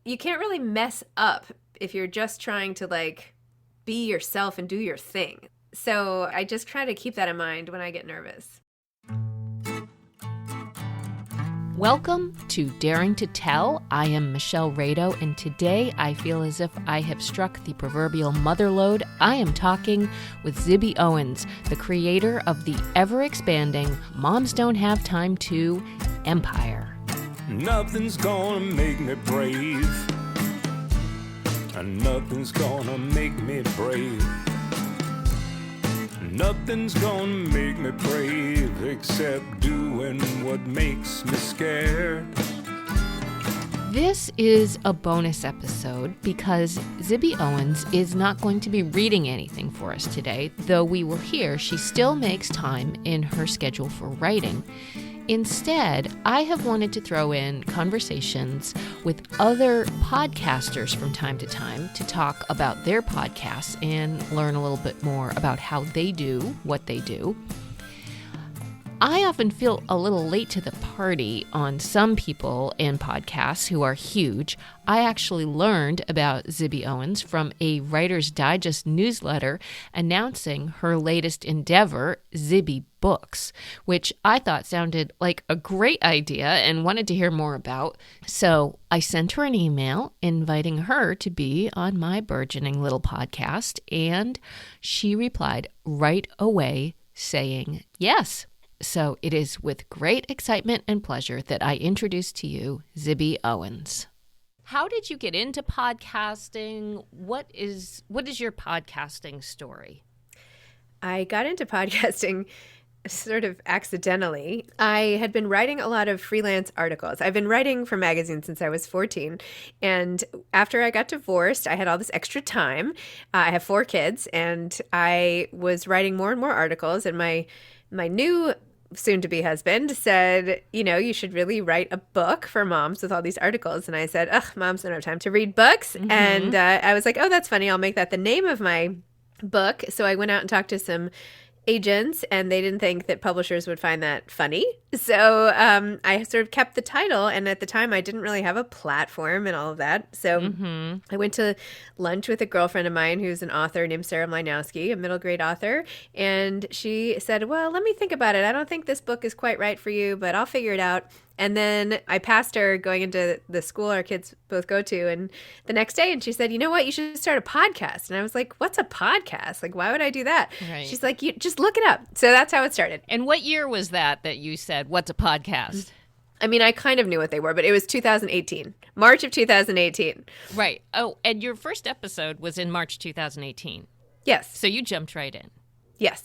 you can't really mess up if you're just trying to like be yourself and do your thing. So I just try to keep that in mind when I get nervous. Welcome to Daring to Tell. I am Michelle Rado, and today I feel as if I have struck the proverbial mother lode. I am talking with Zibby Owens, the creator of the ever-expanding Moms Don't Have Time To empire. Nothing's gonna make me brave, and nothing's gonna make me brave. Nothing's gonna make me brave except doing what makes me scared. This is a bonus episode because Zibby Owens is not going to be reading anything for us today. Though we will hear she still makes time in her schedule for writing. Instead, I have wanted to throw in conversations with other podcasters from time to time to talk about their podcasts and learn a little bit more about how they do what they do. I often feel a little late to the party on some people and podcasts who are huge. I actually learned about Zibby Owens from a Writer's Digest newsletter announcing her latest endeavor, Zibby Books, which I thought sounded like a great idea and wanted to hear more about. So I sent her an email inviting her to be on my burgeoning little podcast, and she replied right away saying yes. So it is with great excitement and pleasure that I introduce to you Zibby Owens. How did you get into podcasting? What is your podcasting story? I got into podcasting sort of accidentally. I had been writing a lot of freelance articles. I've been writing for magazines since I was 14. And after I got divorced, I had all this extra time. I have 4 kids, and I was writing more and more articles. And my new soon-to-be husband said, you should really write a book for moms with all these articles. And I said, moms don't have time to read books. Mm-hmm. And I was like, oh, that's funny. I'll make that the name of my book. So I went out and talked to some agents, and they didn't think that publishers would find that funny. So I sort of kept the title, and at the time I didn't really have a platform and all of that. So I went to lunch with a girlfriend of mine who's an author named Sarah Mlynowski, a middle grade author, and she said, well, let me think about it. I don't think this book is quite right for you, but I'll figure it out. And then I passed her going into the school our kids both go to, and the next day, and she said, you know what, you should start a podcast. And I was like, what's a podcast? Like, why would I do that? Right. She's like, you just look it up. So that's how it started. And what year was that you said, what's a podcast? I mean, I kind of knew what they were, but it was 2018, March of 2018. Right. Oh, and your first episode was in March 2018. Yes. So you jumped right in. Yes.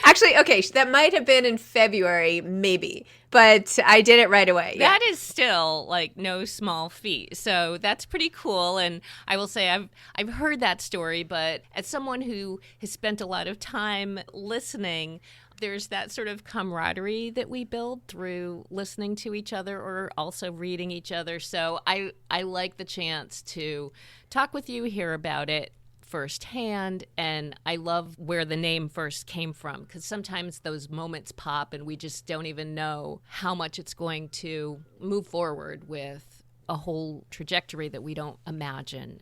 Actually, okay, that might have been in February, maybe, but I did it right away. Yeah. That is still like no small feat. So that's pretty cool. And I will say I've heard that story, but as someone who has spent a lot of time listening, there's that sort of camaraderie that we build through listening to each other or also reading each other. So I like the chance to talk with you, hear about it firsthand, and I love where the name first came from, because sometimes those moments pop and we just don't even know how much it's going to move forward with a whole trajectory that we don't imagine.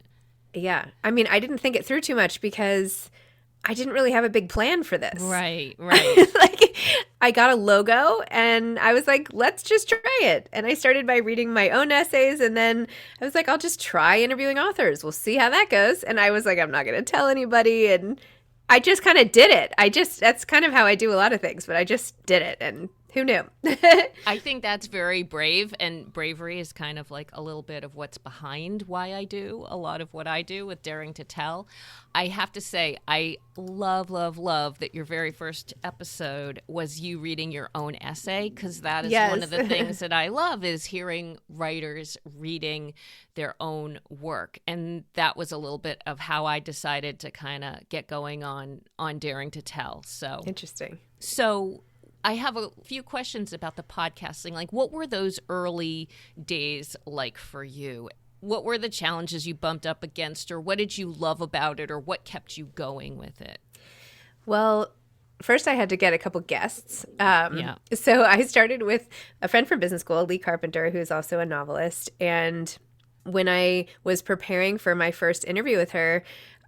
Yeah. I mean, I didn't think it through too much because I didn't really have a big plan for this. Right. Like, I got a logo and I was like, let's just try it. And I started by reading my own essays, and then I was like, I'll just try interviewing authors. We'll see how that goes. And I was like, I'm not going to tell anybody. And I just kind of did it. That's kind of how I do a lot of things, but I just did it. And who knew? I think that's very brave, and bravery is kind of like a little bit of what's behind why I do a lot of what I do with Daring to Tell. I have to say, I love that your very first episode was you reading your own essay, because that is one of the things that I love, is hearing writers reading their own work. And that was a little bit of how I decided to kind of get going on Daring to Tell. So interesting. So I have a few questions about the podcasting. Like, what were those early days like for you? What were the challenges you bumped up against, or what did you love about it, or what kept you going with it? Well, first I had to get a couple guests. So I started with a friend from business school, Lee Carpenter, who's also a novelist. And when I was preparing for my first interview with her,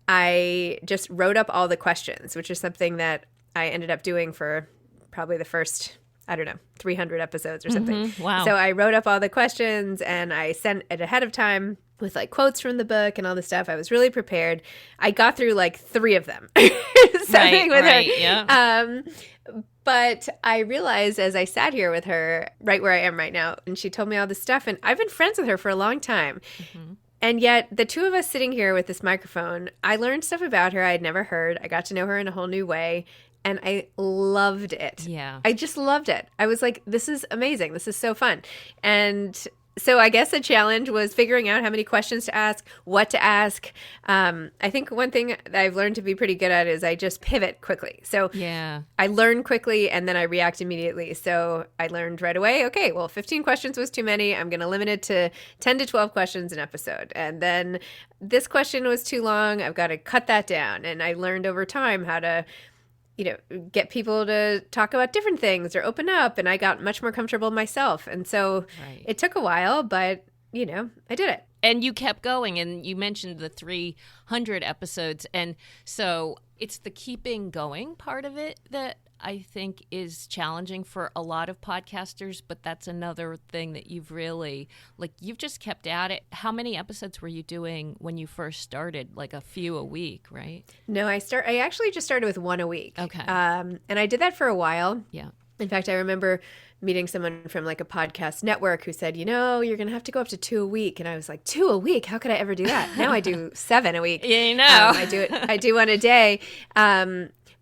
I just wrote up all the questions, which is something that I ended up doing for probably the first, 300 episodes or something. Mm-hmm. Wow. So I wrote up all the questions and I sent it ahead of time with like quotes from the book and all this stuff. I was really prepared. I got through like 3 of them. Right, yeah. But I realized as I sat here with her, right where I am right now, and she told me all this stuff, and I've been friends with her for a long time. Mm-hmm. And yet the 2 of us sitting here with this microphone, I learned stuff about her I had never heard. I got to know her in a whole new way. And I loved it. Yeah. I just loved it. I was like, this is amazing. This is so fun. And so I guess the challenge was figuring out how many questions to ask, what to ask. I think one thing that I've learned to be pretty good at is I just pivot quickly. So Yeah. I learn quickly and then I react immediately. So I learned right away, okay, well, 15 questions was too many. I'm going to limit it to 10 to 12 questions an episode. And then this question was too long. I've got to cut that down. And I learned over time how to get people to talk about different things or open up. And I got much more comfortable myself. And so It took a while, but, I did it. And you kept going, and you mentioned the 300 episodes. And so it's the keeping going part of it that I think is challenging for a lot of podcasters, but that's another thing that you've really, you've just kept at it. How many episodes were you doing when you first started? Like a few a week, right? No, I actually just started with 1 a week. Okay. And I did that for a while. Yeah. In fact, I remember meeting someone from like a podcast network who said, you're going to have to go up to 2 a week. And I was like, 2 a week? How could I ever do that? Now I do 7 a week. Yeah, I do 1 a day.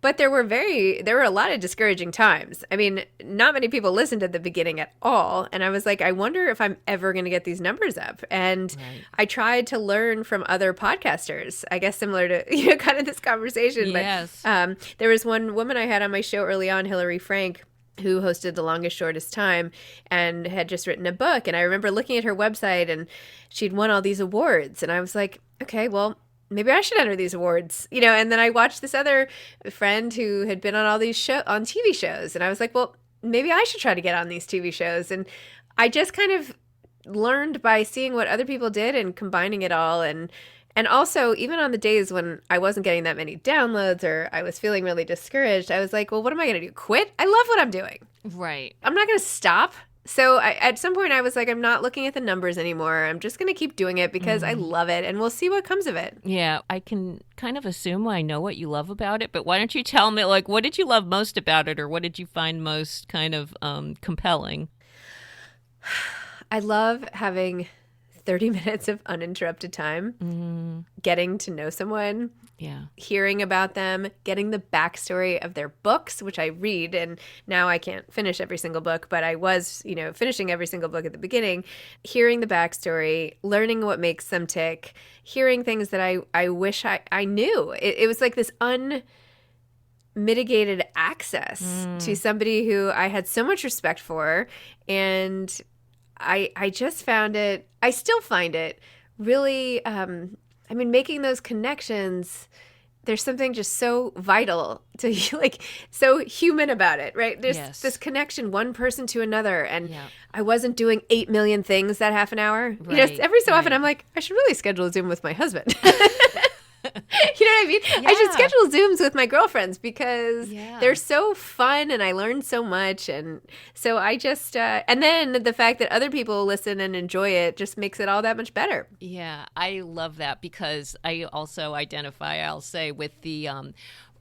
But there were a lot of discouraging times. I mean, not many people listened at the beginning at all. And I was like, I wonder if I'm ever going to get these numbers up. And I tried to learn from other podcasters, I guess similar to, kind of this conversation. Yes. But there was one woman I had on my show early on, Hillary Frank, who hosted The Longest Shortest Time and had just written a book. And I remember looking at her website and she'd won all these awards. And I was like, okay, well, maybe I should enter these awards, and then I watched this other friend who had been on all these on TV shows. And I was like, well, maybe I should try to get on these TV shows. And I just kind of learned by seeing what other people did and combining it all. And also, even on the days when I wasn't getting that many downloads or I was feeling really discouraged, I was like, well, what am I going to do? Quit? I love what I'm doing. Right. I'm not going to stop. So at some point I was like, I'm not looking at the numbers anymore. I'm just going to keep doing it because I love it and we'll see what comes of it. Yeah, I can kind of assume I know what you love about it, but why don't you tell me, what did you love most about it or what did you find most kind of compelling? I love having 30 minutes of uninterrupted time, getting to know someone, hearing about them, getting the backstory of their books, which I read. And now I can't finish every single book, but I was, finishing every single book at the beginning, hearing the backstory, learning what makes them tick, hearing things that I wish I knew. It was like this unmitigated access to somebody who I had so much respect for. And I just found it, I still find it really, making those connections, there's something just so vital to so human about it, right? There's this connection, one person to another. And I wasn't doing 8 million things that half an hour. Right, every so often I'm like, I should really schedule a Zoom with my husband. You know what I mean? Yeah. I should schedule Zooms with my girlfriends because they're so fun and I learn so much. And so I just, and then the fact that other people listen and enjoy it just makes it all that much better. Yeah, I love that because I also identify, I'll say, with the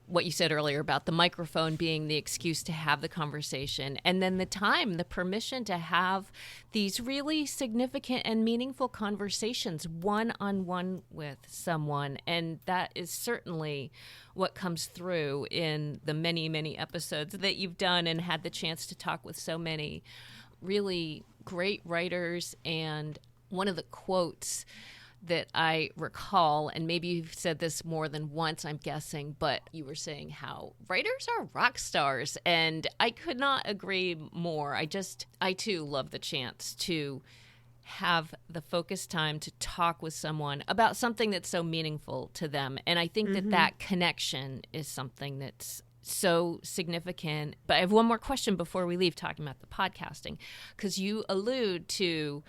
what you said earlier about the microphone being the excuse to have the conversation, and then the time, the permission to have these really significant and meaningful conversations one-on-one with someone. And that is certainly what comes through in the many, many episodes that you've done and had the chance to talk with so many really great writers. And one of the quotes that I recall, and maybe you've said this more than once, I'm guessing, but you were saying how writers are rock stars, and I could not agree more. I too love the chance to have the focused time to talk with someone about something that's so meaningful to them. And I think that connection is something that's so significant. But I have one more question before we leave talking about the podcasting, because you allude to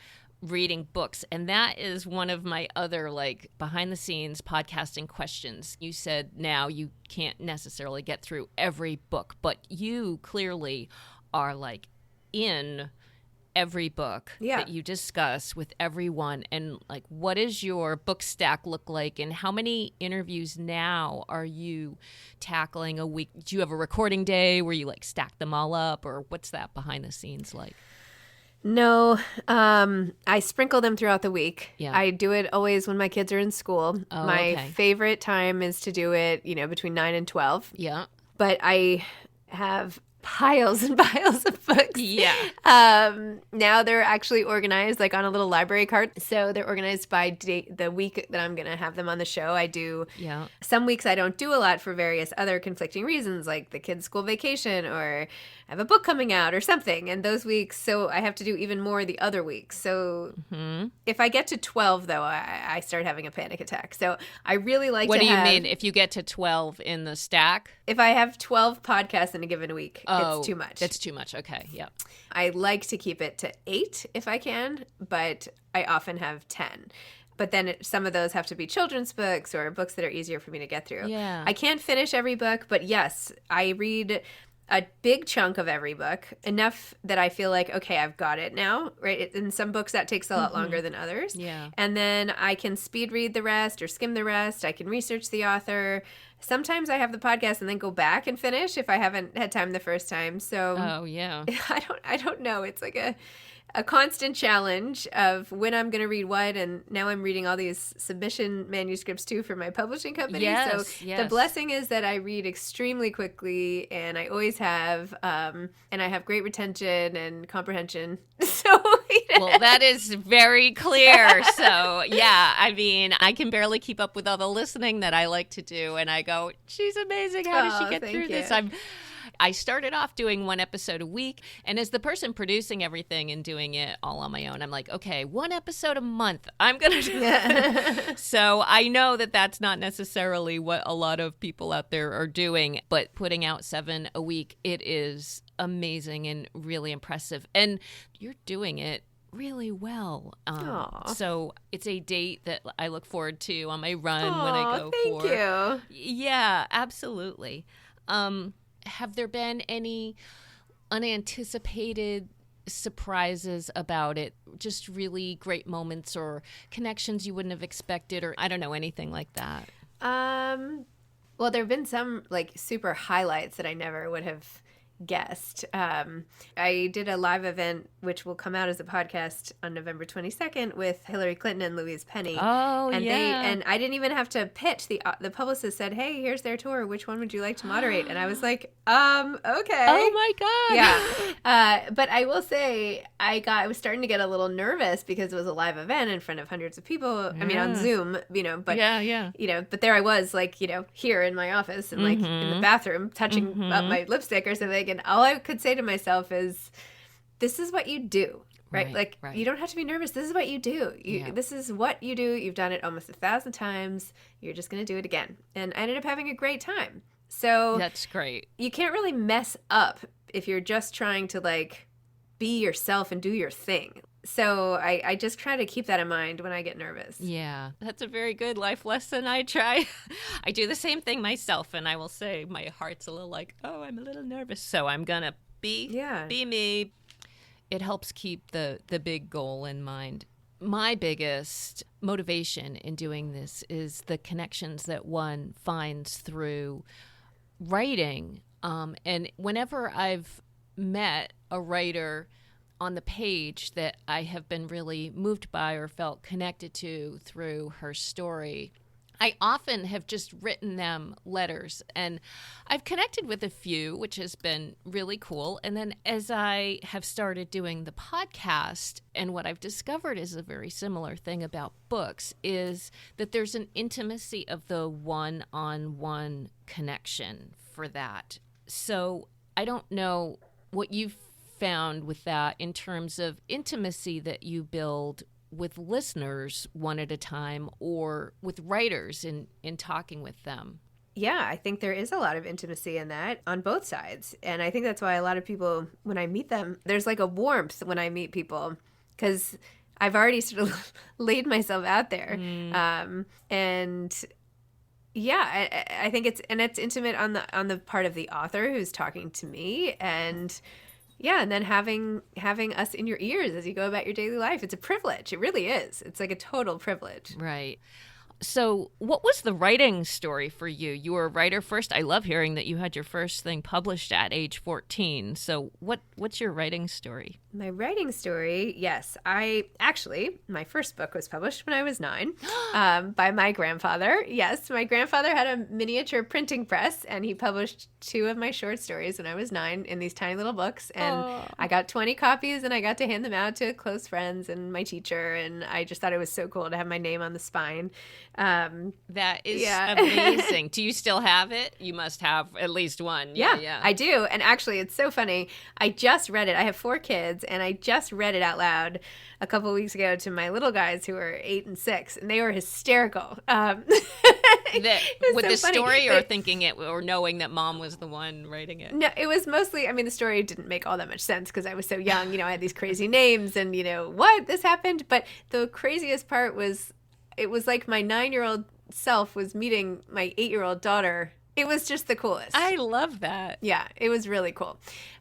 reading books. And that is one of my other like behind the scenes podcasting questions. You said now you can't necessarily get through every book, but you clearly are like in every book that you discuss with everyone. And like, what does your book stack look like? And how many interviews now are you tackling a week? Do you have a recording day where you like stack them all up, or what's that behind the scenes like? No, I sprinkle them throughout the week. Yeah. I do it always when my kids are in school. Oh, my okay. favorite time is to do it, between 9 and 12. Yeah. But I have piles and piles of books. Yeah. Now they're actually organized like on a little library cart. So they're organized by date, the week that I'm going to have them on the show. I do. Yeah. Some weeks I don't do a lot for various other conflicting reasons, like the kids' school vacation, or I have a book coming out or something. And those weeks, so I have to do even more the other weeks. So if I get to 12, though, I start having a panic attack. So I really like What to do you have, mean if you get to 12 in the stack? if I have 12 podcasts in a given week, it's too much. That's too much. Okay. Yeah. I like to keep it to 8 if I can, but I often have 10. But then some of those have to be children's books or books that are easier for me to get through. Yeah. I can't finish every book, but yes, I read a big chunk of every book, enough that I feel like, okay, I've got it now, right? In some books that takes a lot longer than others. Yeah. And then I can speed read the rest or skim the rest. I can research the author. Sometimes I have the podcast and then go back and finish if I haven't had time the first time. So Oh, yeah. I don't know. It's like a constant challenge of when I'm going to read what, and now I'm reading all these submission manuscripts too for my publishing company. Yes, so yes. the blessing is that I read extremely quickly, and I always have, and I have great retention and comprehension. So Well, that is very clear. So, yeah, I mean, I can barely keep up with all the listening that I like to do, and I go, she's amazing. How does she get thank through you. this? I started off doing one episode a week, and as the person producing everything and doing it all on my own, I'm like, okay, one episode a month. I'm going to do it. So I know that that's not necessarily what a lot of people out there are doing, but putting out 7 a week, it is amazing and really impressive. And you're doing it really well. So it's a date that I look forward to on my run when I go thank for. you. Yeah, absolutely. Have there been any unanticipated surprises about it? Just really great moments or connections you wouldn't have expected, or I don't know, anything like that? Well, there have been some like super highlights that I never would have guest. I did a live event, which will come out as a podcast on November 22nd with Hillary Clinton and Louise Penny. Oh, and yeah. And I didn't even have to pitch. The publicist said, "Hey, here's their tour. Which one would you like to moderate?" And I was like, okay. Oh my God. Yeah. But I will say I was starting to get a little nervous because it was a live event in front of hundreds of people. I mean, on Zoom, but Yeah. but there I was like, here in my office and like in the bathroom touching up my lipstick or something. And all I could say to myself is, this is what you do, right? Like, you don't have to be nervous. This is what you do. This is what you do. You've done it almost 1,000 times. You're just going to do it again. And I ended up having a great time. So That's great. you can't really mess up if you're just trying to like be yourself and do your thing. So I just try to keep that in mind when I get nervous. Yeah, that's a very good life lesson. I try. I do the same thing myself, and I will say my heart's a little like, oh, I'm a little nervous, so I'm going to be me. It helps keep the big goal in mind. My biggest motivation in doing this is the connections that one finds through writing. And whenever I've met a writer on the page that I have been really moved by or felt connected to through her story, I often have just written them letters, and I've connected with a few, which has been really cool. And then as I have started doing the podcast, and what I've discovered is a very similar thing about books, is that there's an intimacy of the one-on-one connection for that. So I don't know what you've found with that in terms of intimacy that you build with listeners one at a time or with writers in talking with them. Yeah, I think there is a lot of intimacy in that on both sides. And I think that's why a lot of people, when I meet them, there's like a warmth when I meet people, because I've already sort of laid myself out there. And yeah, I think it's intimate on the part of the author who's talking to me, and yeah, and then having us in your ears as you go about your daily life. It's a privilege. It really is. It's like a total privilege. Right. So what was the writing story for you? You were a writer first. I love hearing that you had your first thing published at age 14. So what's your writing story? My writing story, yes. My first book was published when I was 9 by my grandfather. Yes, my grandfather had a miniature printing press, and he published 2 of my short stories when I was 9 in these tiny little books. And I got 20 copies, and I got to hand them out to close friends and my teacher. And I just thought it was so cool to have my name on the spine. That is amazing. Do you still have it? You must have at least one. Yeah, I do. And actually, it's so funny. I just read it. I have 4 kids, and I just read it out loud a couple of weeks ago to my little guys who are 8 and 6, and they were hysterical. With so the funny. story, or thinking it, or knowing that mom was the one writing it? No, it was mostly, I mean, the story didn't make all that much sense because I was so young. I had these crazy names, and, what? This happened? But the craziest part was, it was like my 9-year-old self was meeting my 8-year-old daughter. It was just the coolest. I love that. Yeah, it was really cool.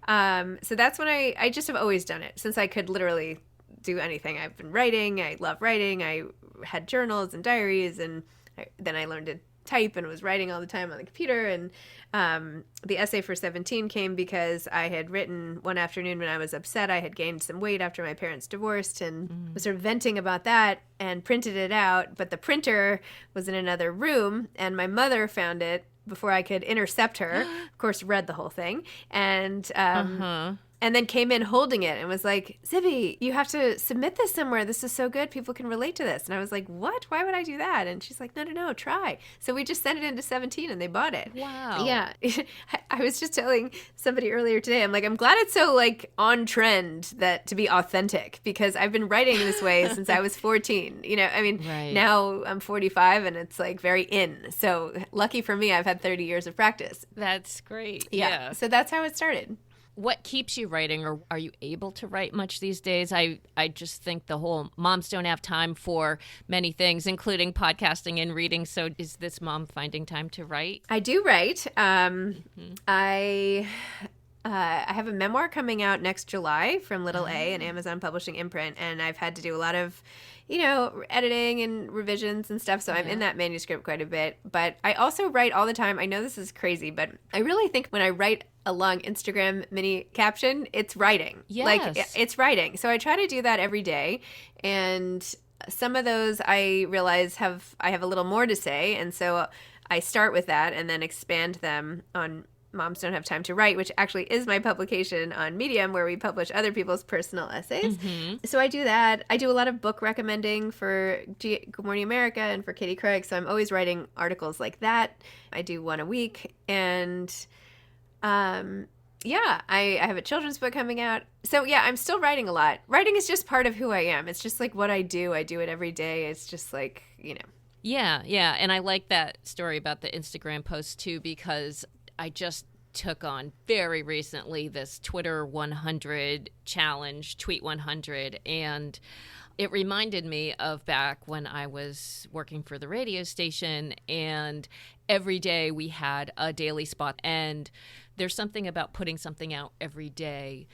So that's when I just have always done it since I could literally do anything. I've been writing. I love writing. I had journals and diaries, and then I learned to type and was writing all the time on the computer. And the essay for 17 came because I had written one afternoon when I was upset. I had gained some weight after my parents divorced, and was sort of venting about that, and printed it out. But the printer was in another room, and my mother found it before I could intercept her. Of course, read the whole thing, and and then came in holding it and was like, "Zibby, you have to submit this somewhere. This is so good. People can relate to this." And I was like, "What? Why would I do that?" And she's like, No, try." So we just sent it into 17, and they bought it. Wow. Yeah. I was just telling somebody earlier today, I'm like, I'm glad it's so like on trend that to be authentic, because I've been writing this way since I was 14. Right. Now I'm 45, and it's like very in. So lucky for me, I've had 30 years of practice. That's great. Yeah. So that's how it started. What keeps you writing, or are you able to write much these days? I just think the whole moms don't have time for many things, including podcasting and reading. So is this mom finding time to write? I do write. I have a memoir coming out next July from Little A, an Amazon publishing imprint, and I've had to do a lot of, editing and revisions and stuff. So I'm in that manuscript quite a bit. But I also write all the time. I know this is crazy, but I really think when I write a long Instagram mini caption, it's writing. Yes. Like, it's writing. So I try to do that every day. And some of those I realize I have a little more to say. And so I start with that and then expand them on Moms Don't Have Time to Write, which actually is my publication on Medium, where we publish other people's personal essays. So I do that. I do a lot of book recommending for Good Morning America and for Katie Craig. So I'm always writing articles like that. I do one a week. And I have a children's book coming out. So yeah, I'm still writing a lot. Writing is just part of who I am. It's just like what I do. I do it every day. It's just like, Yeah. And I like that story about the Instagram post too, because I just took on very recently this Twitter 100 challenge, Tweet 100, and it reminded me of back when I was working for the radio station, and every day we had a daily spot. And there's something about putting something out every day,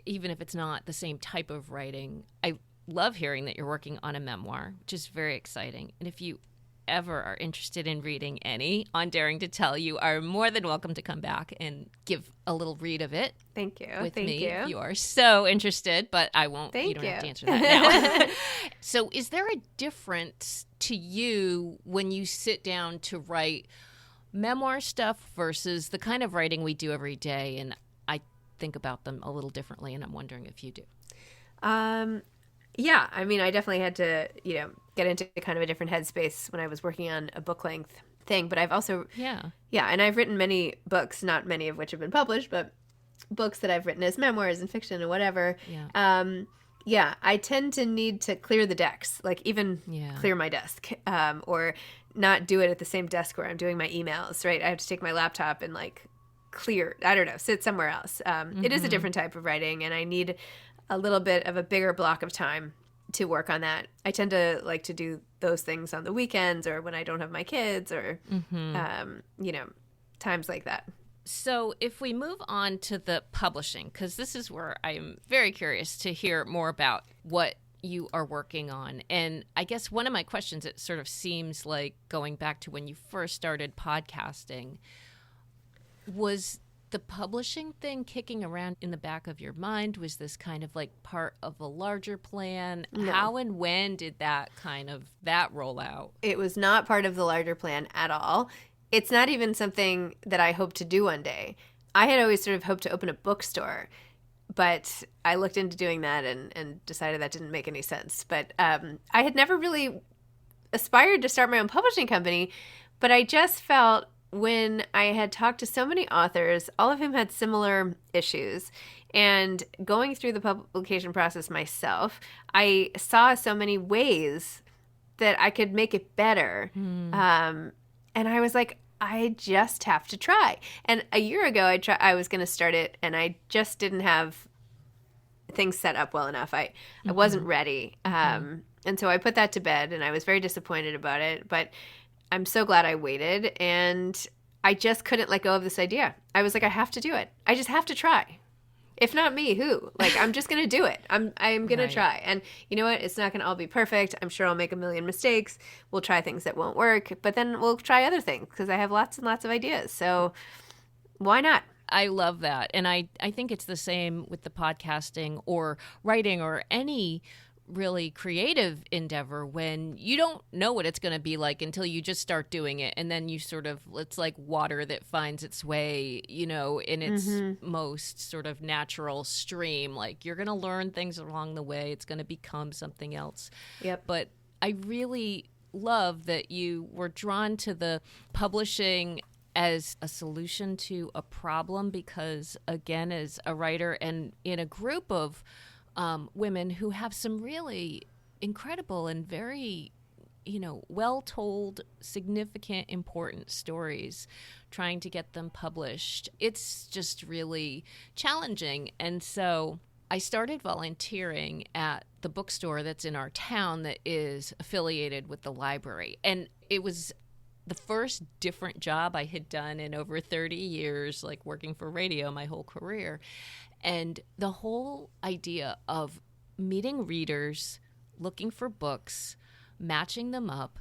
even if it's not the same type of writing. I love hearing that you're working on a memoir, which is very exciting. And if you ever are interested in reading any on Daring to Tell, you are more than welcome to come back and give a little read of it. Thank you. With Thank me, you. if you are so interested, but I won't. Thank you don't you. have to answer that now. So is there a difference to you when you sit down to write memoir stuff versus the kind of writing we do every day? And I think about them a little differently, and I'm wondering if you do. Yeah, I mean, I definitely had to, get into kind of a different headspace when I was working on a book length thing. But I've also, and I've written many books, not many of which have been published, but books that I've written as memoirs and fiction and whatever. I tend to need to clear the decks, like even clear my desk, or not do it at the same desk where I'm doing my emails, right? I have to take my laptop and like clear, I don't know, sit somewhere else. It is a different type of writing, and I need a little bit of a bigger block of time to work on that. I tend to like to do those things on the weekends or when I don't have my kids or, times like that. So if we move on to the publishing, because this is where I'm very curious to hear more about what you are working on. And I guess one of my questions, it sort of seems like going back to when you first started podcasting, was the publishing thing kicking around in the back of your mind? Was this kind of like part of a larger plan? No. How and when did that roll out? It was not part of the larger plan at all. It's not even something that I hope to do one day. I had always sort of hoped to open a bookstore, but I looked into doing that and decided that didn't make any sense. But I had never really aspired to start my own publishing company, but I just felt when I had talked to so many authors, all of whom had similar issues, and going through the publication process myself, I saw so many ways that I could make it better. And I was like, I just have to try. And a year ago, I was going to start it, and I just didn't have things set up well enough. I wasn't ready. And so I put that to bed, and I was very disappointed about it. But I'm so glad I waited, and I just couldn't let go of this idea. I was like, I have to do it. I just have to try. If not me, who? Like, I'm just going to do it. I'm going to try. And you know what? It's not going to all be perfect. I'm sure I'll make a million mistakes. We'll try things that won't work, but then we'll try other things because I have lots and lots of ideas. So why not? I love that. And I think it's the same with the podcasting or writing or any really creative endeavor when you don't know what it's going to be like until you just start doing it. And then you sort of, it's like water that finds its way, in its most sort of natural stream. Like you're going to learn things along the way. It's going to become something else. Yep. But I really love that you were drawn to the publishing as a solution to a problem because, again, as a writer and in a group of women who have some really incredible and very, well-told, significant, important stories, trying to get them published. It's just really challenging. And so I started volunteering at the bookstore that's in our town that is affiliated with the library. And it was the first different job I had done in over 30 years, like working for radio my whole career. And the whole idea of meeting readers, looking for books, matching them up,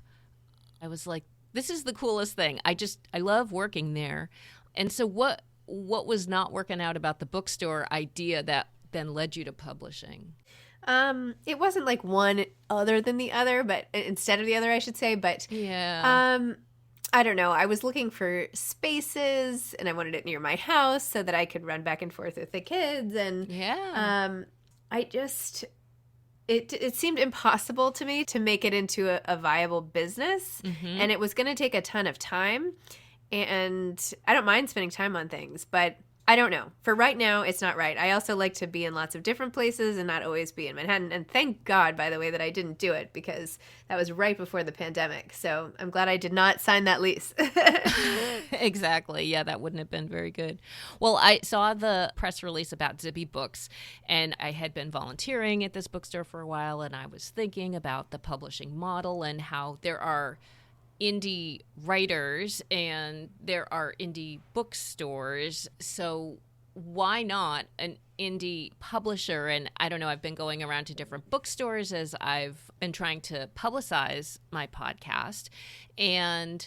I was like, this is the coolest thing. I love working there. And so what was not working out about the bookstore idea that then led you to publishing? It wasn't like one other than the other, but instead of the other, I should say. But yeah. I don't know. I was looking for spaces, and I wanted it near my house so that I could run back and forth with the kids. And it seemed impossible to me to make it into a viable business, and it was going to take a ton of time. And I don't mind spending time on things, but I don't know. For right now, it's not right. I also like to be in lots of different places and not always be in Manhattan. And thank God, by the way, that I didn't do it because that was right before the pandemic. So I'm glad I did not sign that lease. Exactly. Yeah, that wouldn't have been very good. Well, I saw the press release about Zibby Books, and I had been volunteering at this bookstore for a while, and I was thinking about the publishing model and how there are indie writers and there are indie bookstores. So why not an indie publisher? And I don't know, I've been going around to different bookstores as I've been trying to publicize my podcast. And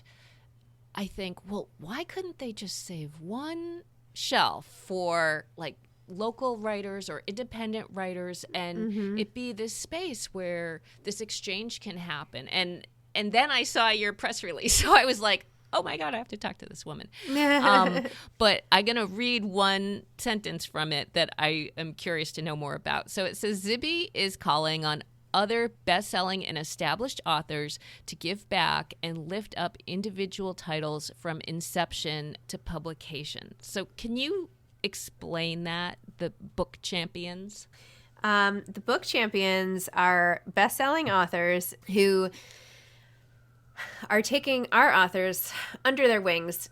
I think, well, why couldn't they just save one shelf for like local writers or independent writers and it be this space where this exchange can happen? And then I saw your press release, so I was like, oh my God, I have to talk to this woman. But I'm going to read one sentence from it that I am curious to know more about. So it says, Zibby is calling on other best-selling and established authors to give back and lift up individual titles from inception to publication. So can you explain that, the book champions? The book champions are best-selling authors who are taking our authors under their wings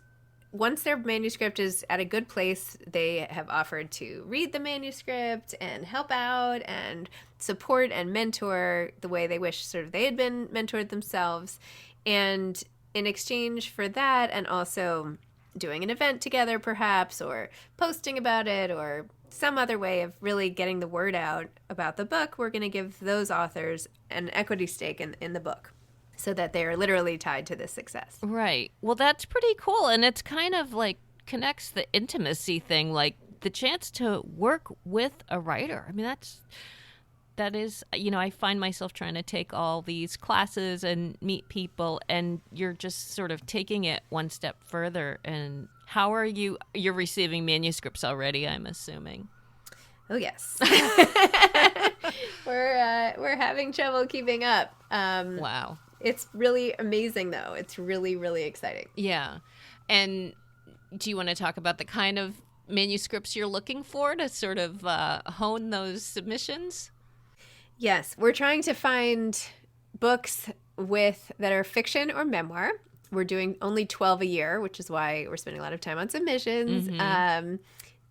once their manuscript is at a good place, they have offered to read the manuscript and help out and support and mentor the way they wish sort of they had been mentored themselves. And in exchange for that, and also doing an event together perhaps, or posting about it, or some other way of really getting the word out about the book, we're going to give those authors an equity stake in the book so that they are literally tied to this success. Right. Well, that's pretty cool. And it's kind of like connects the intimacy thing, like the chance to work with a writer. I mean, that is, I find myself trying to take all these classes and meet people, and you're just sort of taking it one step further. And how are you? You're receiving manuscripts already, I'm assuming. Oh, yes. We're having trouble keeping up. Wow. It's really amazing, though. It's really, really exciting. Yeah. And do you want to talk about the kind of manuscripts you're looking for to sort of hone those submissions? Yes. We're trying to find books that are fiction or memoir. We're doing only 12 a year, which is why we're spending a lot of time on submissions. Mm-hmm.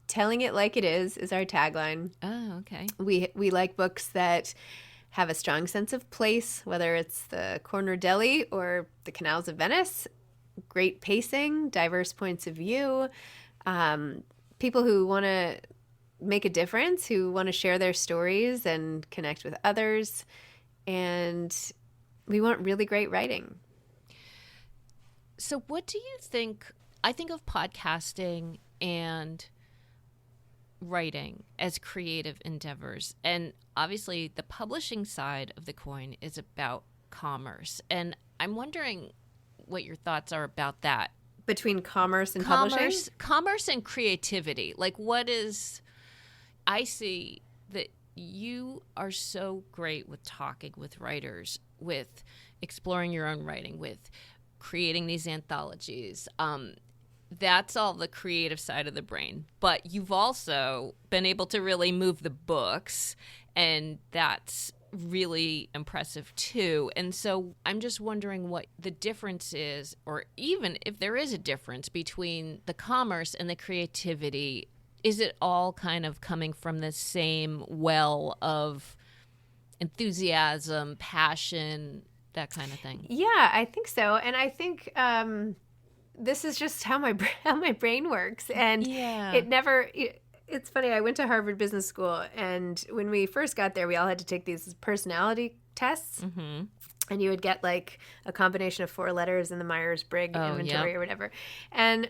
Telling it like it is our tagline. Oh, okay. We like books that have a strong sense of place, whether it's the corner deli or the canals of Venice. Great pacing, diverse points of view, people who want to make a difference, who want to share their stories and connect with others. And we want really great writing. So what do you think? I think of podcasting and writing as creative endeavors. And obviously the publishing side of the coin is about commerce. And I'm wondering what your thoughts are about that. Between commerce and publishing? Commerce and creativity. Like I see that you are so great with talking with writers, with exploring your own writing, with creating these anthologies. That's all the creative side of the brain. But you've also been able to really move the books, and that's really impressive too. And so I'm just wondering what the difference is, or even if there is a difference between the commerce and the creativity. Is it all kind of coming from the same well of enthusiasm, passion, that kind of thing? Yeah, I think so. And I think this is just how my brain works. And it's funny, I went to Harvard Business School, and when we first got there, we all had to take these personality tests. Mm-hmm. And you would get like a combination of 4 letters in the Myers-Briggs inventory or whatever. And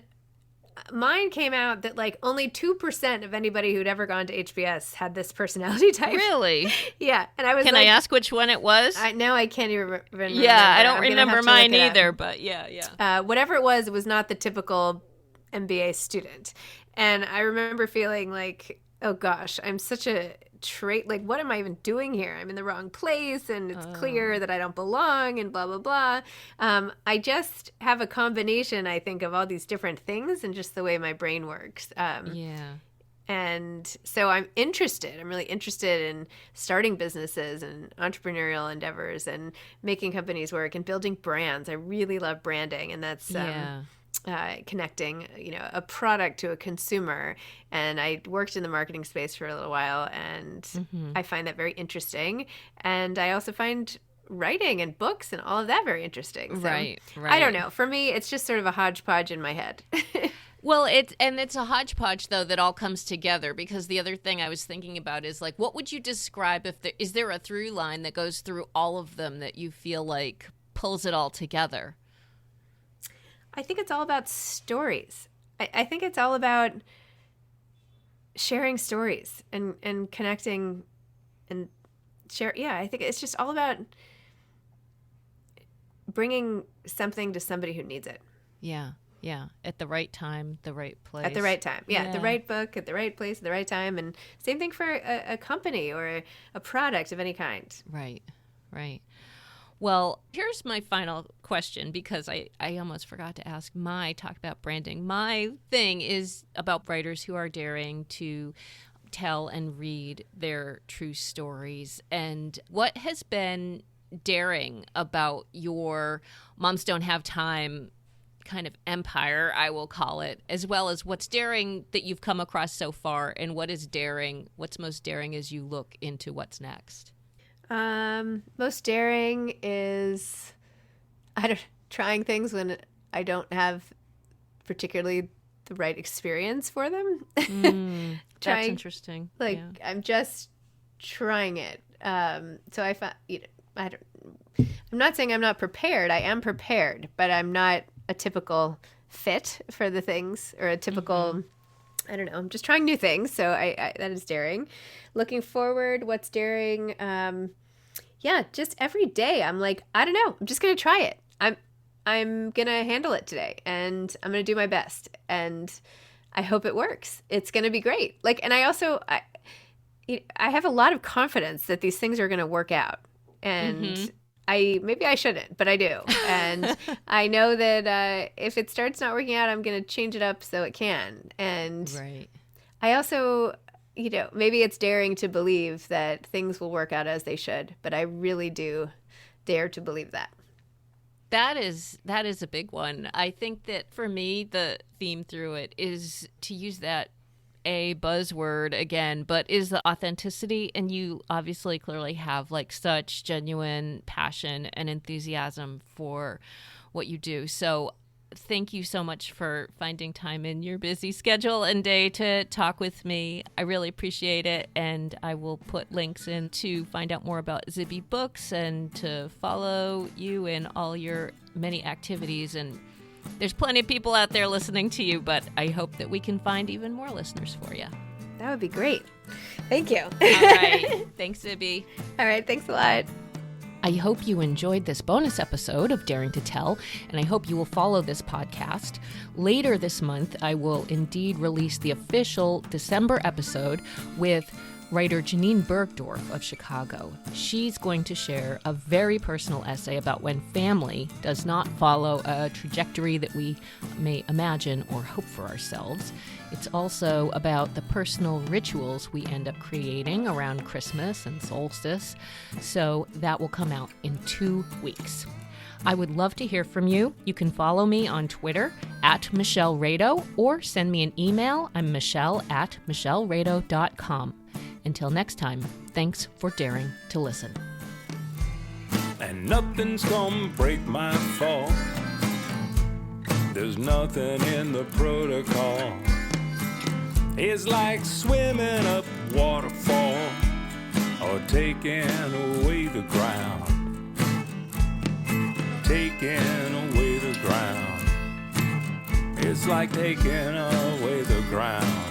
mine came out that like only 2% of anybody who'd ever gone to HBS had this personality type. Really? Yeah. And I was Can I ask which one it was? Now I can't even remember. Yeah, I don't remember mine either, but yeah. Whatever it was not the typical MBA student. And I remember feeling like, oh gosh, I'm such a trait. Like, what am I even doing here? I'm in the wrong place, and it's clear that I don't belong, and blah, blah, blah. I just have a combination, I think, of all these different things and just the way my brain works. And so I'm really interested in starting businesses and entrepreneurial endeavors and making companies work and building brands. I really love branding, and that's connecting, a product to a consumer. And I worked in the marketing space for a little while, and I find that very interesting. And I also find writing and books and all of that very interesting. So, right. I don't know. For me, it's just sort of a hodgepodge in my head. Well, it's a hodgepodge, though, that all comes together, because the other thing I was thinking about is, like, what would you describe is there a through line that goes through all of them that you feel like pulls it all together? I think it's all about stories. I think it's all about sharing stories and connecting and share. Yeah, I think it's just all about bringing something to somebody who needs it. Yeah. At the right time, the right place. At the right time. Yeah. The right book, at the right place, at the right time. And same thing for a company or a product of any kind. Right. Well, here's my final question, because I almost forgot to talk about branding. My thing is about writers who are daring to tell and read their true stories. And what has been daring about your Moms Don't Have Time kind of empire, I will call it, as well as what's daring that you've come across so far, and what's most daring as you look into what's next? Most daring is trying things when I don't have particularly the right experience for them. That's interesting. I'm just trying it. So I found, I'm not saying I'm not prepared. I am prepared, but I'm not a typical fit for the things, or a typical, I don't know. I'm just trying new things. So I that is daring. Looking forward, what's daring? Just every day I'm like, I don't know. I'm just going to try it. I'm going to handle it today, and I'm going to do my best, and I hope it works. It's going to be great. And I also, I have a lot of confidence that these things are going to work out, and maybe I shouldn't, but I do. And I know that if it starts not working out, I'm going to change it up so it can. And I also, maybe it's daring to believe that things will work out as they should, but I really do dare to believe that. That is a big one. I think that for me, the theme through it is to use that a buzzword again, but is the authenticity. And you obviously clearly have such genuine passion and enthusiasm for what you do. So thank you so much for finding time in your busy schedule and day to talk with me. I really appreciate it. And I will put links in to find out more about Zibby Books and to follow you in all your many activities. And there's plenty of people out there listening to you, but I hope that we can find even more listeners for you. That would be great. Thank you. All right. Thanks, Zibby. All right. Thanks a lot. I hope you enjoyed this bonus episode of Daring to Tell, and I hope you will follow this podcast. Later this month, I will indeed release the official December episode with writer Janine Bergdorf of Chicago. She's going to share a very personal essay about when family does not follow a trajectory that we may imagine or hope for ourselves. It's also about the personal rituals we end up creating around Christmas and solstice. So that will come out in 2 weeks. I would love to hear from you. You can follow me on Twitter @MichelleRado or send me an email. I'm michelle@michellerado.com. Until next time, thanks for daring to listen. And nothing's gonna break my fall. There's nothing in the protocol. It's like swimming up waterfall or taking away the ground. Taking away the ground. It's like taking away the ground.